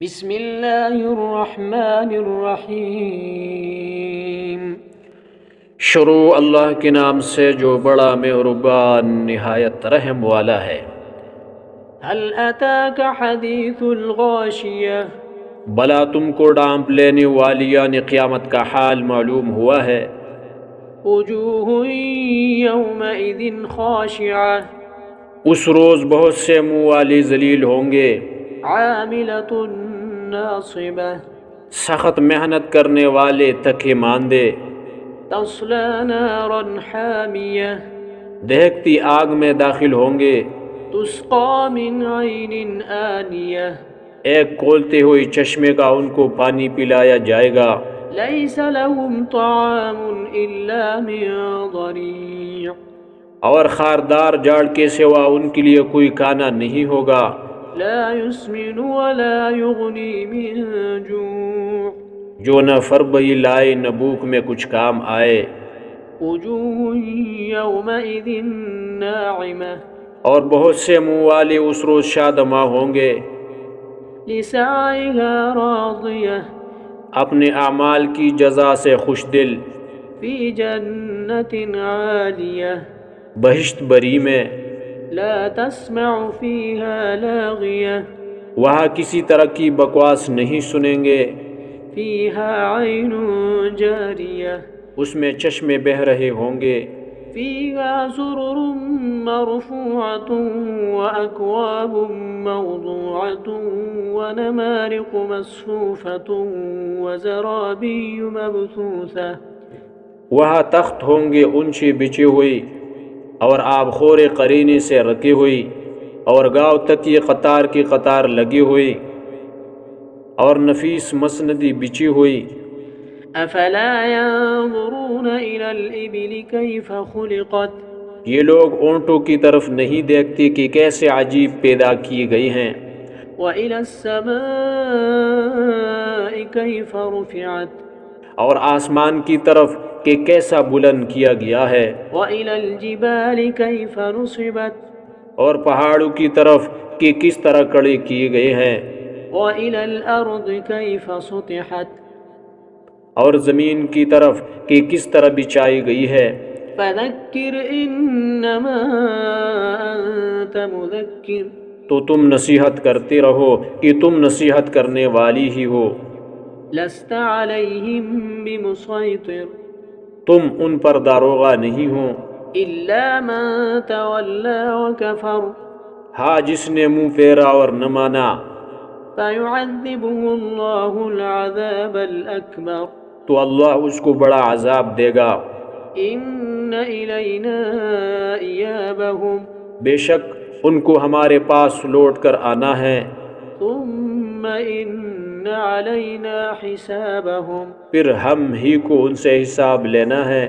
بسم اللہ الرحمن الرحیم۔ شروع اللہ کے نام سے جو بڑا مہربان نہایت رحم والا ہے۔ هل اتاک حدیث الغاشیہ، بلا تم کو ڈانپ لینے والی یعنی قیامت کا حال معلوم ہوا ہے۔ وجوہ یومئذ خاشعہ، اس روز بہت سے منہ والے ذلیل ہوں گے، عاملۃ ناصبہ، سخت محنت کرنے والے تھکے ماندے، تصلی نارا حامیہ، دہکتی آگ میں داخل ہوں گے، تسقی من عین آنیہ، ایک کھولتے ہوئے چشمے کا ان کو پانی پلایا جائے گا۔ لیس لهم طعام الا من ضریع، اور خاردار جاڑ کے سوا ان کے لیے کوئی کھانا نہیں ہوگا، لا يسمن ولا يغني من جوع، جو نہ فربہی لائے نہ بھوک میں کچھ کام آئے۔ وجوہ یومئذ ناعمہ، اور بہت سے منہ والے اس روز شادماں ہوں گے، لسعیها راضیہ، اپنے اعمال کی جزا سے خوش دل، فی جنت عالیہ، بہشت بری میں، لا تسمع فیہا لاغیہ، وہاں کسی طرح کی بکواس نہیں سنیں گے، فیہا عین جاریہ، اس میں چشمے بہہ رہے ہوں گے، فیہا سرر مرفوعۃ واکواب موضوعۃ ونمارق مصفوفۃ وزرابی مبثوثہ، وہاں تخت ہوں گے اونچے بچھی ہوئی اور آبخور قرینے سے رکھی ہوئی، اور گاؤں تک یہ قطار کی قطار لگی ہوئی، اور نفیس مسندی بچھی ہوئی۔ افلا ينظرون الى الابل كيف خلقت، یہ لوگ اونٹوں کی طرف نہیں دیکھتے کہ کیسے عجیب پیدا کی گئی ہیں، وإلى السماء كيف رفعت، اور آسمان کی طرف کہ کیسا بلند کیا گیا ہے، وإلى الجبال كيف نصبت، اور پہاڑوں کی طرف کہ کس طرح کڑے کیے گئے ہیں، وإلى الأرض كيف سطحت، اور زمین کی طرف کہ کس طرح بچھائی گئی ہے۔ فذكر إنما أنت مذكر، تو تم نصیحت کرتے رہو کہ تم نصیحت کرنے والی ہی ہو، لست عليهم بمسيطر، تم ان پر داروغہ نہیں ہو، إلا من تولى وكفر، ہاں جس نے منہ پھیرا اور نہ مانا، فيعذبه الله العذاب الأكبر، تو اللہ اس کو بڑا عذاب دے گا۔ إن إلينا إيابهم، بے شک ان کو ہمارے پاس لوٹ کر آنا ہے، ثم إن علينا حسابهم، پھر ہم ہی کو ان سے حساب لینا ہے۔